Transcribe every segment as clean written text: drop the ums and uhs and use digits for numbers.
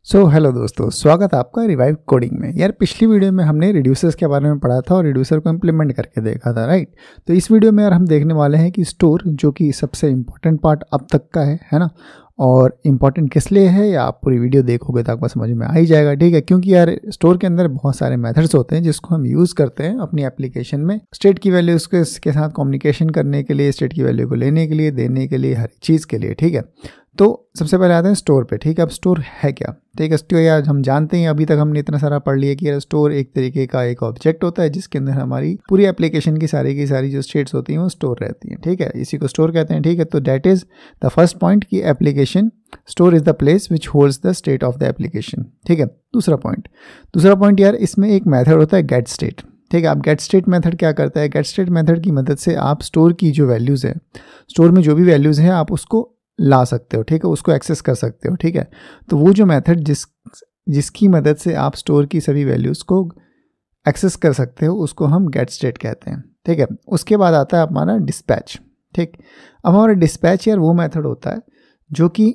Hello दोस्तों, स्वागत है आपका रिवाइव कोडिंग में। यार पिछली वीडियो में हमने रिड्यूसर्स के बारे में पढ़ा था और रिड्यूसर को इम्प्लीमेंट करके देखा था, राइट। तो इस वीडियो में यार हम देखने वाले हैं कि स्टोर, जो कि सबसे इम्पोर्टेंट पार्ट अब तक का है ना। और इम्पॉर्टेंट किस लिए है या आप पूरी वीडियो देखोगे तो आपको समझ में आ ही जाएगा, ठीक है। क्योंकि यार स्टोर के अंदर बहुत सारे मेथड्स होते हैं जिसको हम यूज़ करते हैं अपनी एप्लीकेशन में स्टेट की वैल्यूज़ के साथ कम्युनिकेशन करने के लिए, स्टेट की वैल्यू को लेने के लिए, देने के लिए, हर चीज़ के लिए, ठीक है। तो सबसे पहले आते हैं स्टोर पे, ठीक है। अब स्टोर है क्या, ठीक है। स्टोर यार हम जानते हैं, अभी तक हमने इतना सारा पढ़ लिया कि यार स्टोर एक तरीके का एक ऑब्जेक्ट होता है जिसके अंदर हमारी पूरी एप्लीकेशन की सारी जो स्टेट्स होती हैं वो स्टोर रहती हैं, ठीक है। इसी को स्टोर कहते हैं, ठीक है। तो that is the first point कि application store is the place which holds the state of the application, ठीक है। दूसरा पॉइंट यार इसमें एक मेथड होता है गेट स्टेट, ठीक है। अब गेट स्टेट मेथड क्या करता है, गेट स्टेट मेथड की मदद से आप स्टोर की जो वैल्यूज़ है, स्टोर में जो भी वैल्यूज़ हैं आप उसको ला सकते हो, ठीक है, उसको एक्सेस कर सकते हो, ठीक है। तो वो जो मेथड जिसकी मदद से आप स्टोर की सभी वैल्यूज़ को एक्सेस कर सकते हो उसको हम गेट स्टेट कहते हैं, ठीक है। उसके बाद आता है हमारा डिस्पैच, ठीक। अब हमारा डिस्पैच यार वो मेथड होता है जो कि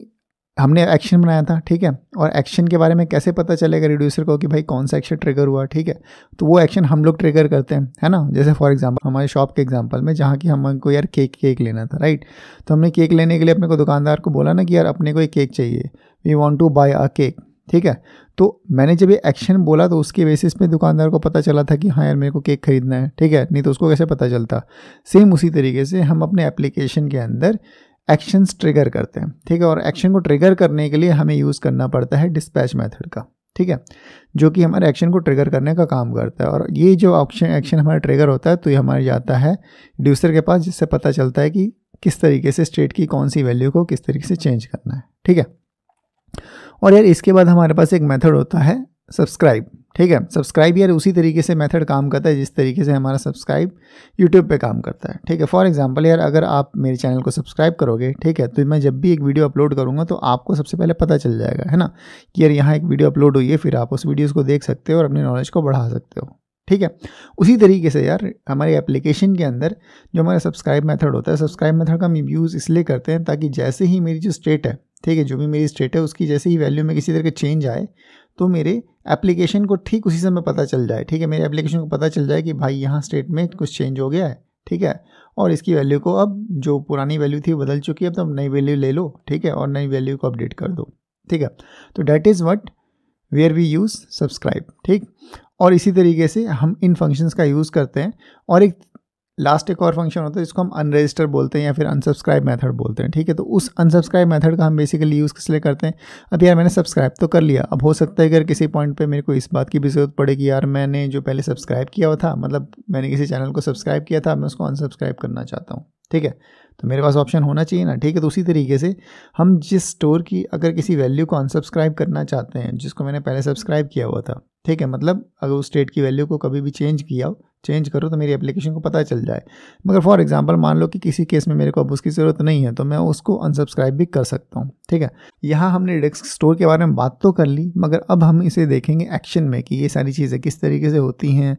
हमने एक्शन बनाया था, ठीक है। और एक्शन के बारे में कैसे पता चलेगा रिड्यूसर को कि भाई कौन सा एक्शन ट्रिगर हुआ, ठीक है। तो वो एक्शन हम लोग ट्रिगर करते हैं, है ना। जैसे फॉर एग्जांपल हमारे शॉप के एग्जांपल में, जहाँ की हमको यार केक लेना था, राइट। तो हमने केक लेने के लिए अपने को दुकानदार को बोला ना कि यार अपने को एक केक चाहिए, we want to buy a cake, ठीक है। तो मैंने जब ये एक्शन बोला तो उसके बेसिस पे दुकानदार को पता चला था कि हाँ यार मेरे को केक खरीदना है, ठीक है। नहीं तो उसको कैसे पता चलता। सेम उसी तरीके से हम अपने एप्लीकेशन के अंदर एक्शंस ट्रिगर करते हैं, ठीक है। और एक्शन को ट्रिगर करने के लिए हमें यूज़ करना पड़ता है डिस्पैच मेथड का, ठीक है, जो कि हमारे एक्शन को ट्रिगर करने का काम करता है। और ये जो एक्शन हमारा ट्रिगर होता है तो ये हमारे जाता है रिड्यूसर के पास, जिससे पता चलता है कि किस तरीके से स्टेट की कौन सी वैल्यू को किस तरीके से चेंज करना है, ठीक है। और यार इसके बाद हमारे पास एक मेथड होता है सब्सक्राइब, ठीक है। सब्सक्राइब यार उसी तरीके से मेथड काम करता है जिस तरीके से हमारा सब्सक्राइब यूट्यूब पे काम करता है, ठीक है। फॉर एग्जांपल यार अगर आप मेरे चैनल को सब्सक्राइब करोगे, ठीक है, तो मैं जब भी एक वीडियो अपलोड करूँगा तो आपको सबसे पहले पता चल जाएगा, है ना, कि यार यहाँ एक वीडियो अपलोड हुई है। फिर आप उस वीडियोज़ को देख सकते हो और अपनी नॉलेज को बढ़ा सकते हो, ठीक है। उसी तरीके से यार हमारी एप्लीकेशन के अंदर जो हमारा सब्सक्राइब मेथड होता है, सब्सक्राइब मेथड का हम यूज़ इसलिए करते हैं ताकि जैसे ही मेरी जो स्टेट है, ठीक है, जो भी मेरी स्टेट है उसकी जैसे ही वैल्यू में किसी तरह का चेंज आए तो मेरे एप्लीकेशन को ठीक उसी समय पता चल जाए, ठीक है। मेरे एप्लीकेशन को पता चल जाए कि भाई यहाँ स्टेट में कुछ चेंज हो गया है, ठीक है। और इसकी वैल्यू को अब जो पुरानी वैल्यू थी बदल चुकी है, अब तो नई वैल्यू ले लो, ठीक है, और नई वैल्यू को अपडेट कर दो, ठीक है। तो that is what where we use subscribe, ठीक। और इसी तरीके से हम इन फंक्शंस का यूज़ करते हैं। और एक और फंक्शन होता है जिसको हम अनरजिस्टर बोलते हैं या फिर अनसब्सक्राइब मेथड बोलते हैं, ठीक है। तो उस अनसब्सक्राइब मेथड का हम बेसिकली यूज़ किस लिए करते हैं। अब यार मैंने सब्सक्राइब तो कर लिया, अब हो सकता है अगर किसी पॉइंट पे मेरे को इस बात की भी ज़रूरत पड़े कि यार मैंने जो पहले सब्सक्राइब किया हुआ था, मतलब मैंने किसी चैनल को सब्सक्राइब किया था, मैं उसको अनसब्सक्राइब करना चाहता हूँ, ठीक है। तो मेरे पास ऑप्शन होना चाहिए ना, ठीक है। तो उसी तरीके से हम जिस स्टोर की अगर किसी वैल्यू को अनसब्सक्राइब करना चाहते हैं जिसको मैंने पहले सब्सक्राइब किया हुआ था, ठीक है, मतलब अगर उस स्टेट की वैल्यू को कभी भी चेंज करो तो मेरी एप्लीकेशन को पता चल जाए। मगर फॉर एग्जांपल मान लो कि किसी केस में मेरे को अब उसकी ज़रूरत नहीं है तो मैं उसको अनसब्सक्राइब भी कर सकता हूँ, ठीक है। यहाँ हमने रिडक्स स्टोर के बारे में बात तो कर ली, मगर अब हम इसे देखेंगे एक्शन में कि ये सारी चीज़ें किस तरीके से होती हैं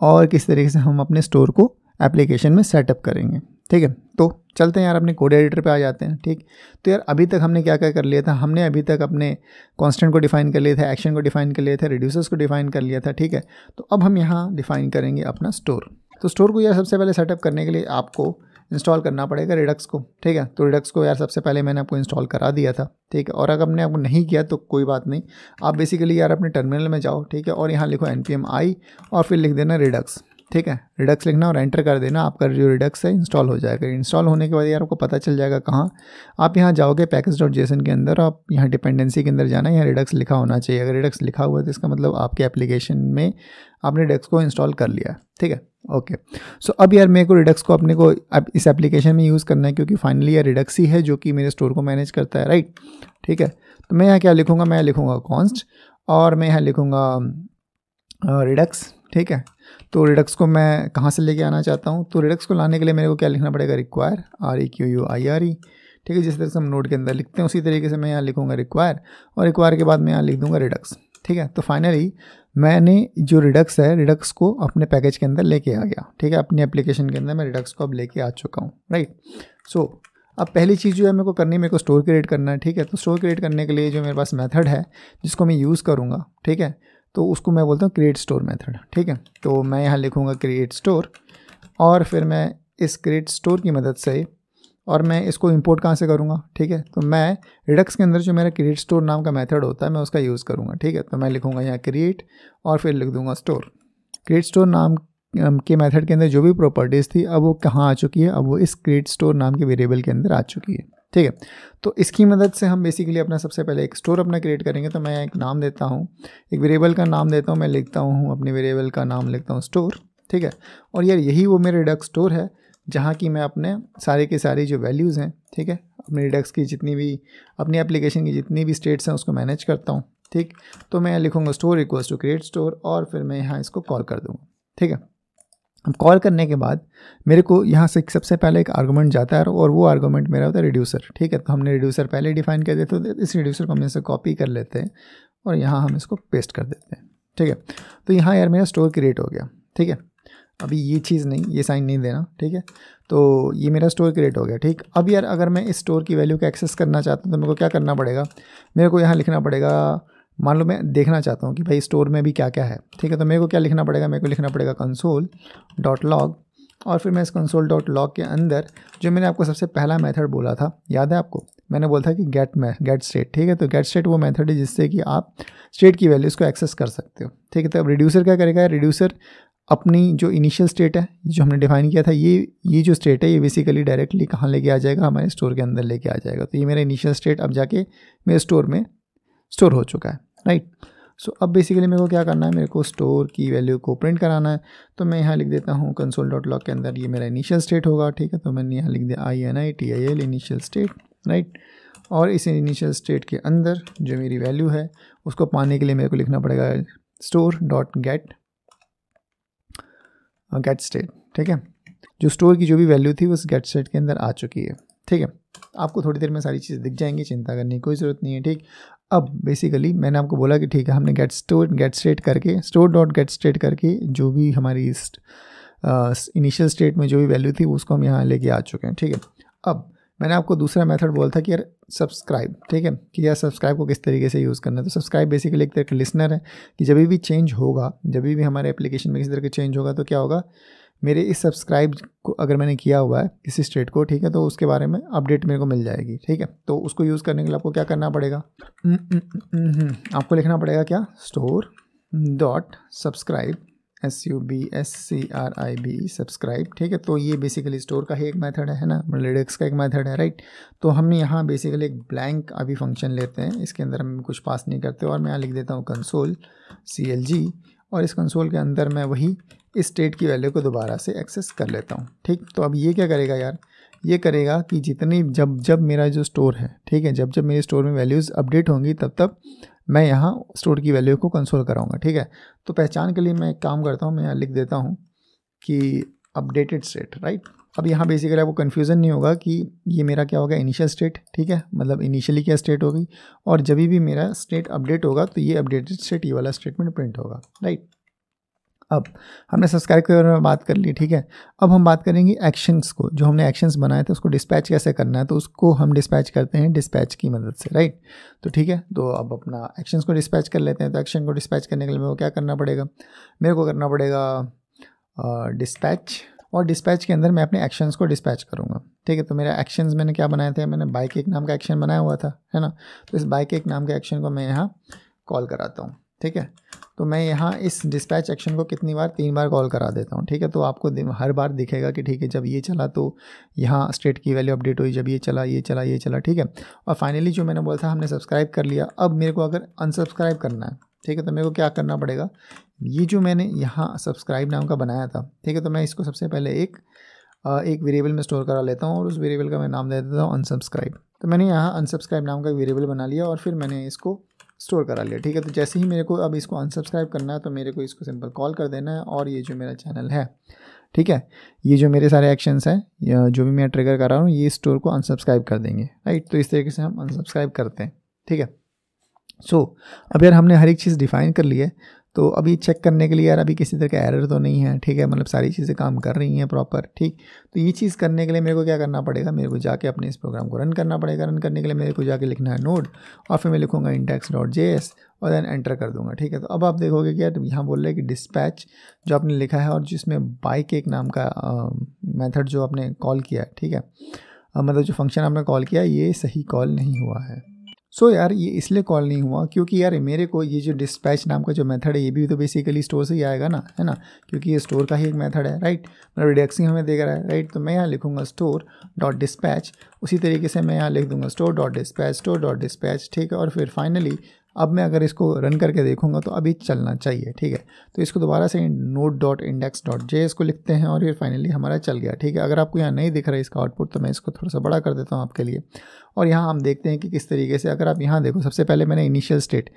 और किस तरीके से हम अपने स्टोर को एप्लीकेशन में सेटअप करेंगे, ठीक है। तो चलते हैं यार अपने कोड एडिटर पे आ जाते हैं, ठीक। तो यार अभी तक हमने क्या क्या कर लिया था, हमने अभी तक अपने कांस्टेंट को डिफाइन कर लिया था, एक्शन को डिफाइन कर लिया था, रिड्यूसर्स को डिफाइन कर लिया था, ठीक है। तो अब हम यहाँ डिफाइन करेंगे अपना स्टोर। तो स्टोर को यार सबसे पहले सेटअप करने के लिए आपको इंस्टॉल करना पड़ेगा रिडक्स को, ठीक है। तो रिडक्स को यार सबसे पहले मैंने आपको इंस्टॉल करा दिया था, ठीक है। और अगर आपने आपको नहीं किया तो कोई बात नहीं, आप बेसिकली यार अपने टर्मिनल में जाओ, ठीक है, और यहाँ लिखो npm i और फिर लिख देना रिडक्स, ठीक है। रिडक्स लिखना और एंटर कर देना, आपका जो रिडक्स है इंस्टॉल हो जाएगा। इंस्टॉल होने के बाद यार आपको पता चल जाएगा कहाँ, आप यहाँ जाओगे पैकेज.json के अंदर, आप यहाँ डिपेंडेंसी के अंदर जाना, यहाँ रिडक्स लिखा होना चाहिए। अगर रिडक्स लिखा हुआ है तो इसका मतलब आपके एप्लीकेशन में आपने रिडक्स को इंस्टॉल कर लिया, ठीक है, ओके। सो अब यार मेरे को रिडक्स को अपने को अब इस एप्लीकेशन में यूज़ करना है क्योंकि फाइनली यार रिडक्स ही है जो कि मेरे स्टोर को मैनेज करता है, राइट, ठीक है। तो मैं यहाँ क्या लिखूँगा, मैं लिखूँगा कॉन्स्ट और मैं यहाँ लिखूँगा रिडक्स, ठीक है। तो रिडक्स को मैं कहाँ से लेके आना चाहता हूँ, तो रिडक्स को लाने के लिए मेरे को क्या लिखना पड़ेगा, रिक्वायर REQUIRE, ठीक है। जिस तरह से हम नोड के अंदर लिखते हैं उसी तरीके से मैं यहाँ लिखूँगा रिक्वायर, और रिक्वायर के बाद मैं यहाँ लिख दूँगा रिडक्स, ठीक है। तो फाइनली मैंने जो रिडक्स है, रिडक्स को अपने पैकेज के अंदर लेके आ गया, ठीक है। अपनी एप्लीकेशन के अंदर मैं रिडक्स को अब लेके आ चुका हूँ, राइट। सो अब पहली चीज़ जो है मेरे को करनी है, मेरे को स्टोर क्रिएट करना है, ठीक है। तो स्टोर क्रिएट करने के लिए जो मेरे पास मेथड है जिसको मैं यूज़ करूँगा, ठीक है, तो उसको मैं बोलता हूँ क्रिएट स्टोर मेथड, ठीक है। तो मैं यहाँ लिखूँगा क्रिएट स्टोर, और फिर मैं इस क्रिएट स्टोर की मदद से, और मैं इसको इंपोर्ट कहाँ से करूँगा, ठीक है। तो मैं रिडक्स के अंदर जो मेरा क्रिएट स्टोर नाम का मेथड होता है मैं उसका यूज़ करूँगा, ठीक है। तो मैं लिखूँगा यहाँ क्रिएट और फिर लिख दूँगा स्टोर। क्रिएट स्टोर नाम के मेथड के अंदर जो भी प्रॉपर्टीज़ थी अब वो कहाँ आ चुकी है, अब वो इस क्रिएट स्टोर नाम के वेरिएबल के अंदर आ चुकी है, ठीक है। तो इसकी मदद से हम बेसिकली अपना सबसे पहले एक स्टोर अपना क्रिएट करेंगे। तो मैं एक नाम देता हूँ, एक वेरिएबल का नाम देता हूँ, मैं लिखता हूँ अपने वेरिएबल का नाम लिखता हूँ स्टोर, ठीक है। और यार यही वो मेरा रिडक्स स्टोर है जहाँ की मैं अपने सारे के सारी जो वैल्यूज़ हैं, ठीक है, अपने रिडक्स की जितनी भी, अपनी एप्लीकेशन की जितनी भी स्टेट्स हैं उसको मैनेज करता हूँ, ठीक। तो मैं लिखूँगा store equals to create store और फिर मैं यहाँ इसको कॉल कर दूँगा, ठीक है। अब कॉल करने के बाद मेरे को यहाँ से सबसे पहले एक आर्गुमेंट जाता है और वो आर्गुमेंट मेरा होता है रिड्यूसर, ठीक है। तो हमने रिड्यूसर पहले डिफाइन कर देते, तो इस रिड्यूसर को हम इसे कॉपी कर लेते हैं और यहाँ हम इसको पेस्ट कर देते हैं, ठीक है। तो यहाँ यार मेरा स्टोर क्रिएट हो गया, ठीक है। अभी ये चीज़ नहीं, ये साइन नहीं देना, ठीक है। तो ये मेरा स्टोर क्रिएट हो गया, ठीक। अब यार अगर मैं इस स्टोर की वैल्यू को एक्सेस करना चाहता हूँ तो मेरे को क्या करना पड़ेगा, मेरे को यहाँ लिखना पड़ेगा, मान लो मैं देखना चाहता हूँ कि भाई स्टोर में भी क्या क्या है, ठीक है। तो मेरे को क्या लिखना पड़ेगा, मेरे को लिखना पड़ेगा console.log, और फिर मैं इस console.log के अंदर जो मैंने आपको सबसे पहला मेथड बोला था, याद है आपको, मैंने बोला था कि गेट स्टेट, ठीक है। तो गेट स्टेट वो मेथड है जिससे कि आप स्टेट की वैल्यूज़ को एक्सेस कर सकते हो, ठीक है। तो अब रिड्यूसर क्या करेगा, रिड्यूसर अपनी जो इनिशियल स्टेट है जो हमने डिफाइन किया था, ये जो स्टेट है ये बेसिकली डायरेक्टली कहाँ लेके आ जाएगा, हमारे स्टोर के अंदर लेके आ जाएगा। तो ये मेरा इनिशियल स्टेट अब जाके मेरे स्टोर में स्टोर हो चुका है, राइट। सो अब बेसिकली मेरे को क्या करना है, मेरे को स्टोर की वैल्यू को प्रिंट कराना है। तो मैं यहाँ लिख देता हूँ console.log के अंदर ये मेरा इनिशियल स्टेट होगा, ठीक है। तो मैंने यहाँ लिख दिया INITIL इनिशियल स्टेट, राइट। और इस इनिशियल स्टेट के अंदर जो मेरी वैल्यू है उसको पाने के लिए मेरे को लिखना पड़ेगा store.get स्टेट, ठीक है। जो स्टोर की जो भी वैल्यू थी उस गेट स्टेट के अंदर आ चुकी है, ठीक है। आपको थोड़ी देर में सारी चीज़ें दिख जाएंगी, चिंता करने की कोई ज़रूरत नहीं है, ठीक। अब बेसिकली मैंने आपको बोला कि ठीक है, हमने गेट स्टेट करके store.get करके जो भी हमारी इनिशियल स्टेट में जो भी वैल्यू थी उसको हम यहाँ लेके आ चुके हैं, ठीक है। अब मैंने आपको दूसरा मेथड बोला था कि यार सब्सक्राइब, ठीक है, कि यार सब्सक्राइब को किस तरीके से यूज़ करना है। तो सब्सक्राइब बेसिकली एक तरह का लिसनर है कि जब भी चेंज होगा, जब भी हमारे एप्लीकेशन में किसी तरह का चेंज होगा तो क्या होगा, मेरे इस सब्सक्राइब को अगर मैंने किया हुआ है किसी स्टेट को, ठीक है, तो उसके बारे में अपडेट मेरे को मिल जाएगी, ठीक है। तो उसको यूज़ करने के लिए आपको क्या करना पड़ेगा, आपको लिखना पड़ेगा क्या, store.subscribe SUBSCRIBE सब्सक्राइब, ठीक है। तो ये बेसिकली स्टोर का ही एक मेथड है ना, रिडक्स का एक मेथड है, राइट। तो हम यहाँ बेसिकली एक ब्लैंक अभी फंक्शन लेते हैं, इसके अंदर हम कुछ पास नहीं करते और मैं यहाँ लिख देता हूँ console CLG, और इस कंसोल के अंदर मैं वही इस स्टेट की वैल्यू को दोबारा से एक्सेस कर लेता हूँ, ठीक। तो अब ये क्या करेगा यार, ये करेगा कि जितनी जब मेरा जो स्टोर है, ठीक है, जब मेरे स्टोर में वैल्यूज़ अपडेट होंगी तब मैं यहाँ स्टोर की वैल्यू को कंसोल कराऊंगा, ठीक है। तो पहचान के लिए मैं एक काम करता हूँ, मैं यहाँ लिख देता हूँ कि अपडेटेड स्टेट, राइट। अब यहाँ बेसिकली आपको कन्फ्यूज़न नहीं होगा कि ये मेरा क्या होगा, इनिशियल स्टेट, ठीक है, मतलब इनिशियली क्या स्टेट होगी, और जब भी मेरा स्टेट अपडेट होगा तो ये अपडेटेड स्टेट ये वाला स्टेटमेंट प्रिंट होगा, राइट। अब हमने सब्सक्राइब के बारे में बात कर ली, ठीक है। अब हम बात करेंगे एक्शंस को, जो हमने एक्शंस बनाए थे उसको डिस्पैच कैसे करना है, तो उसको हम डिस्पैच करते हैं डिस्पैच की मदद से, राइट। तो ठीक है, तो अब अपना एक्शंस को डिस्पैच कर लेते हैं। तो एक्शन को डिस्पैच करने के लिए मेरे को क्या करना पड़ेगा, मेरे को करना पड़ेगा डिस्पैच, और डिस्पैच के अंदर मैं अपने एक्शंस को डिस्पैच करूँगा, ठीक है। तो मेरा एक्शंस मैंने क्या बनाए थे, मैंने बाइक एक नाम का एक्शन बनाया हुआ था, है ना। तो इस बाइक एक नाम के एक्शन को मैं यहाँ कॉल कराता हूँ, ठीक है। तो मैं यहाँ इस डिस्पैच एक्शन को कितनी बार, 3 बार कॉल करा देता हूँ, ठीक है। तो आपको हर बार दिखेगा कि ठीक है, जब ये चला तो यहाँ स्टेट की वैल्यू अपडेट हुई, जब ये चला ये चला ये चला, ठीक है। और फाइनली जो मैंने बोला था हमने सब्सक्राइब कर लिया, अब मेरे को अगर अनसब्सक्राइब करना है, ठीक है, तो मेरे को क्या करना पड़ेगा, ये जो मैंने यहाँ सब्सक्राइब नाम का बनाया था, ठीक है, तो मैं इसको सबसे पहले एक वेरिएबल में स्टोर करा लेता हूँ और उस वेरिएबल का मैं नाम दे देता हूँ अनसब्सक्राइब। तो मैंने यहाँ अनसब्सक्राइब नाम का वेरिएबल बना लिया और फिर मैंने इसको स्टोर करा लिया, ठीक है। तो जैसे ही मेरे को अब इसको अनसब्सक्राइब करना है तो मेरे को इसको सिंपल कॉल कर देना है, और ये जो मेरा चैनल है, ठीक है, ये जो मेरे सारे एक्शंस हैं या जो भी मैं ट्रिगर कर रहा हूँ ये स्टोर को अनसब्सक्राइब कर देंगे, राइट। तो इस तरीके से हम अनसब्सक्राइब करते हैं, ठीक है। सो अब यार हमने हर एक चीज़ डिफ़ाइन कर ली है, तो अभी चेक करने के लिए यार अभी किसी तरह का एरर तो नहीं है, ठीक है, मतलब सारी चीज़ें काम कर रही हैं प्रॉपर, ठीक। तो ये चीज़ करने के लिए मेरे को क्या करना पड़ेगा, मेरे को जाके अपने इस प्रोग्राम को रन करना पड़ेगा। रन करने के लिए मेरे को जाके लिखना है नोड और फिर मैं लिखूँगा index.js और देन एंटर कर दूंगा, ठीक है। तो अब आप देखोगे कि यार यहाँ बोल रहे हैं कि डिस्पैच जो आपने लिखा है और जिसमें बाय केक नाम का मेथड जो आपने कॉल किया है, ठीक है, मतलब जो फंक्शन आपने कॉल किया ये सही कॉल नहीं हुआ है। सो यार ये इसलिए कॉल नहीं हुआ क्योंकि यार मेरे को ये जो डिस्पैच नाम का जो मेथड है ये भी तो बेसिकली स्टोर से ही आएगा ना, है ना, क्योंकि ये स्टोर का ही एक मेथड है, राइट। मतलब रिडक्सिंग हमें देख रहा है, राइट। तो मैं यहाँ लिखूँगा स्टोर डॉट डिस्पैच, उसी तरीके से मैं यहाँ लिख दूंगा स्टोर डॉट डिस्पैच, ठीक है। और फिर फाइनली अब मैं अगर इसको रन करके देखूंगा तो अभी चलना चाहिए, ठीक है। तो इसको दोबारा से node.index.js को लिखते हैं और फिर फाइनली हमारा चल गया, ठीक है। अगर आपको यहाँ नहीं दिख रहा है इसका आउटपुट तो मैं इसको थोड़ा सा बड़ा कर देता हूँ आपके लिए। और यहाँ हम देखते हैं कि किस तरीके से, अगर आप यहाँ देखो, सबसे पहले मैंने इनिशियल स्टेट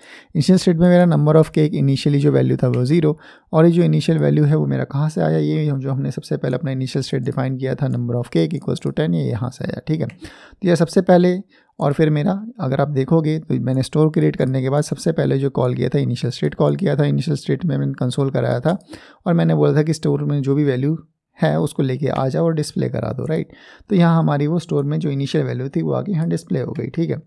में मेरा नंबर ऑफ़ केक इनिशियली जो वैल्यू था वो 0, और ये जो इनिशियल वैल्यू है वो मेरा कहाँ से आया, ये जो हमने सबसे पहले अपना इनिशियल स्टेट डिफाइन किया था number of cake equals to 10, ये यहाँ से आया, ठीक है। तो यह सबसे पहले, और फिर मेरा अगर आप देखोगे तो मैंने स्टोर क्रिएट करने के बाद सबसे पहले जो कॉल किया था इनिशियल स्टेट कॉल किया था। इनिशियल स्टेट में मैंने कंसोल कराया था और मैंने बोला था कि स्टोर में जो भी वैल्यू है उसको लेके आ जाओ और डिस्प्ले करा दो, राइट। तो यहाँ हमारी वो स्टोर में जो इनिशियल वैल्यू थी वो आगे यहाँ डिस्प्ले हो गई, ठीक है।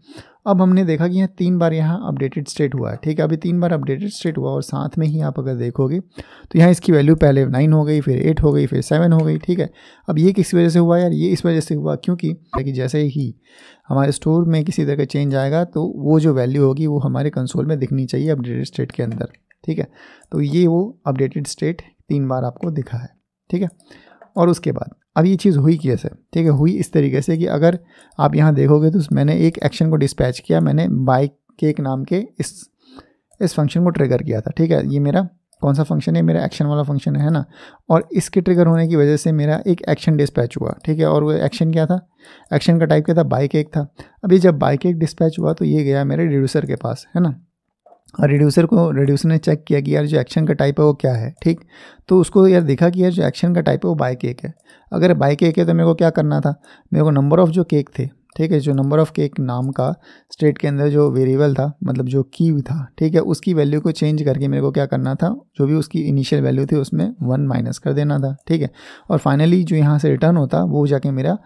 अब हमने देखा कि यहाँ 3 बार यहाँ अपडेटेड स्टेट हुआ है, ठीक है। अभी 3 बार अपडेटेड स्टेट हुआ और साथ में ही आप अगर देखोगे तो यहाँ इसकी वैल्यू पहले 9 हो गई, फिर 8 हो गई, फिर 7 हो गई, ठीक है। अब ये किस वजह से हुआ यार, ये इस वजह से हुआ क्योंकि जैसे ही हमारे स्टोर में किसी तरह का चेंज आएगा तो वो जो वैल्यू होगी वो हमारे कंसोल में दिखनी चाहिए अपडेटेड स्टेट के अंदर, ठीक है। तो ये वो अपडेटेड स्टेट 3 बार आपको दिखा है, ठीक है। और उसके बाद अब ये चीज़ हुई कैसे, ठीक है, हुई इस तरीके से कि अगर आप यहाँ देखोगे तो मैंने एक एक्शन को डिस्पैच किया, मैंने बाय केक नाम के इस फंक्शन को ट्रिगर किया था, ठीक है। ये मेरा कौन सा फंक्शन है, मेरा एक्शन वाला फंक्शन है ना, और इसके ट्रिगर होने की वजह से मेरा एक एक्शन डिस्पैच हुआ, ठीक है। और वो एक्शन क्या था, एक्शन का टाइप क्या था, बाय केक था। अभी जब बाय केक डिस्पैच हुआ तो ये गया मेरे रिड्यूसर के पास, है ना, और रिड्यूसर ने चेक किया कि यार जो एक्शन का टाइप है वो क्या है, ठीक। तो उसको यार देखा कि यार जो एक्शन का टाइप है वो बाय केक है। अगर बाय केक है तो मेरे को क्या करना था, मेरे को नंबर ऑफ़ जो केक थे, ठीक है, जो नंबर ऑफ़ केक नाम का स्टेट के अंदर जो वेरिएबल था, मतलब जो की था, ठीक है, उसकी वैल्यू को चेंज करके मेरे को क्या करना था, जो भी उसकी इनिशियल वैल्यू थी उसमें 1 माइनस कर देना था, ठीक है। और फाइनली जो यहाँ से रिटर्न होता वो जाके मेरा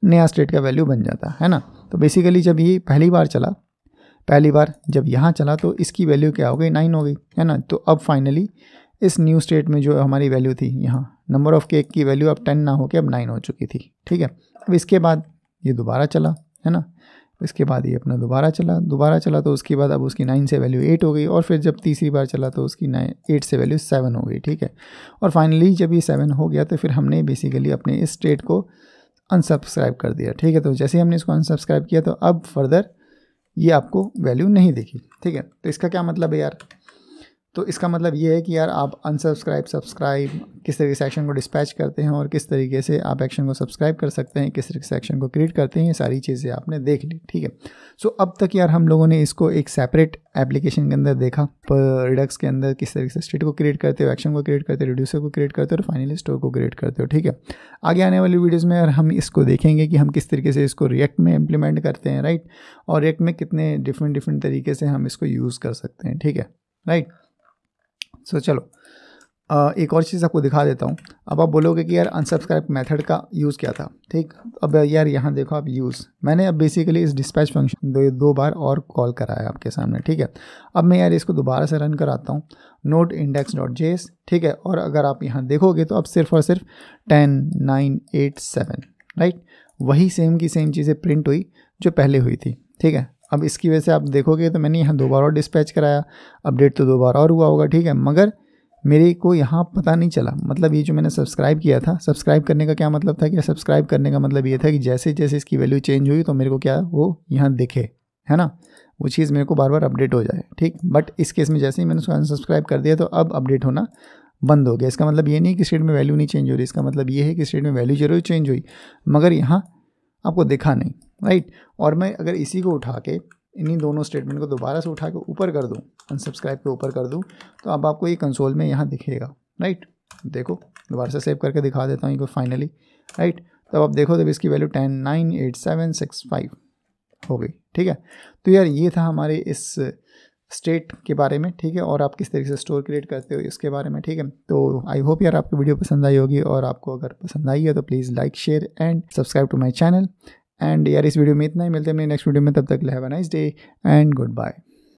नया स्टेट का वैल्यू बन जाता है ना। तो बेसिकली जब ये पहली बार जब यहाँ चला तो इसकी वैल्यू क्या हो गई, 9 हो गई, है ना। तो अब फाइनली इस न्यू स्टेट में जो हमारी वैल्यू थी, यहाँ नंबर ऑफ़ केक की वैल्यू अब 10 ना होकर अब 9 हो चुकी थी, ठीक है। अब इसके बाद ये दोबारा चला, है ना, इसके बाद ये अपना दोबारा चला तो उसके बाद अब उसकी 9 से वैल्यू 8 हो गई, और फिर जब तीसरी बार चला तो उसकी 8 से वैल्यू 7 हो गई, ठीक है। और फाइनली जब ये 7 हो गया तो फिर हमने बेसिकली अपने इस स्टेट को अनसब्सक्राइब कर दिया, ठीक है। तो जैसे ही हमने इसको अनसब्सक्राइब किया तो अब फर्दर ये आपको वैल्यू नहीं दिखी, ठीक है। तो इसका क्या मतलब है यार, तो इसका मतलब ये है कि यार आप अनसब्सक्राइब, सब्सक्राइब किस तरीके से एक्शन को डिस्पैच करते हैं और किस तरीके से आप एक्शन को सब्सक्राइब कर सकते हैं, किस तरीके से एक्शन को क्रिएट करते हैं, ये सारी चीज़ें आपने देख ली, ठीक है। सो अब तक यार हम लोगों ने इसको एक सेपरेट एप्लीकेशन के अंदर देखा, पर रिडक्स के अंदर किस तरीके से स्टेट को क्रिएट करते हो, एक्शन को क्रिएट करते हो, रिड्यूसर को क्रिएट करते हो और फाइनली स्टोर को क्रिएट करते हो, ठीक है। आगे आने वाली वीडियोज़ में यार हम इसको देखेंगे कि हम किस तरीके से इसको रिएक्ट में इम्प्लीमेंट करते हैं, राइट, और रिएक्ट में कितने डिफरेंट तरीके से हम इसको यूज़ कर सकते हैं, ठीक है, राइट। सो चलो एक और चीज़ आपको दिखा देता हूँ। अब आप बोलोगे कि यार अनसब्सक्राइब मेथड का यूज़ क्या था, ठीक। अब यार यहाँ देखो आप मैंने अब बेसिकली इस डिस्पैच फंक्शन दो बार और कॉल कराया आपके सामने, ठीक है। अब मैं यार इसको दोबारा से रन कराता हूँ node.index.js, ठीक है। और अगर आप यहाँ देखोगे तो अब सिर्फ और सिर्फ 10, 9, 8, 7, राइट, वही सेम की सेम चीज़ें प्रिंट हुई जो पहले हुई थी, ठीक है। अब इसकी वजह से आप देखोगे तो मैंने यहाँ 2 बार और डिस्पैच कराया, अपडेट तो 2 बार और हुआ होगा, ठीक है, मगर मेरे को यहाँ पता नहीं चला। मतलब ये जो मैंने सब्सक्राइब किया था, सब्सक्राइब करने का क्या मतलब था कि सब्सक्राइब करने का मतलब ये था कि जैसे जैसे इसकी वैल्यू चेंज हुई तो मेरे को क्या वो यहाँ दिखे, है ना, वो चीज़ मेरे को बार बार अपडेट हो जाए, ठीक। बट इस केस में जैसे ही मैंने उसको अनसब्सक्राइब कर दिया तो अब अपडेट होना बंद हो गया। इसका मतलब ये नहीं कि स्टेट में वैल्यू नहीं चेंज हो रही, इसका मतलब ये है कि स्टेट में वैल्यू जरूर चेंज हुई मगर यहाँ आपको दिखा नहीं, राइट। और मैं अगर इसी को उठा के इन्हीं दोनों स्टेटमेंट को दोबारा से उठा के ऊपर कर दूं, अनसब्सक्राइब के ऊपर कर दूं, तो अब आपको ये कंसोल में यहाँ दिखेगा, राइट। देखो दोबारा से सेव करके दिखा देता हूँ इनको फाइनली, राइट। तब आप देखो तब इसकी वैल्यू 10, 9, 8, 7, 6, 5 हो गई, ठीक है। तो यार ये था हमारे इस स्टेट के बारे में, ठीक है, और आप किस तरीके से स्टोर क्रिएट करते हो इसके बारे में, ठीक है। तो आई होप यार आपको वीडियो पसंद आई होगी, और आपको अगर पसंद आई है तो please like share and subscribe to my channel. And यार इस वीडियो में इतना ही, मिलते हैं अपने नेक्स्ट वीडियो में, तब तक have a nice day and good bye.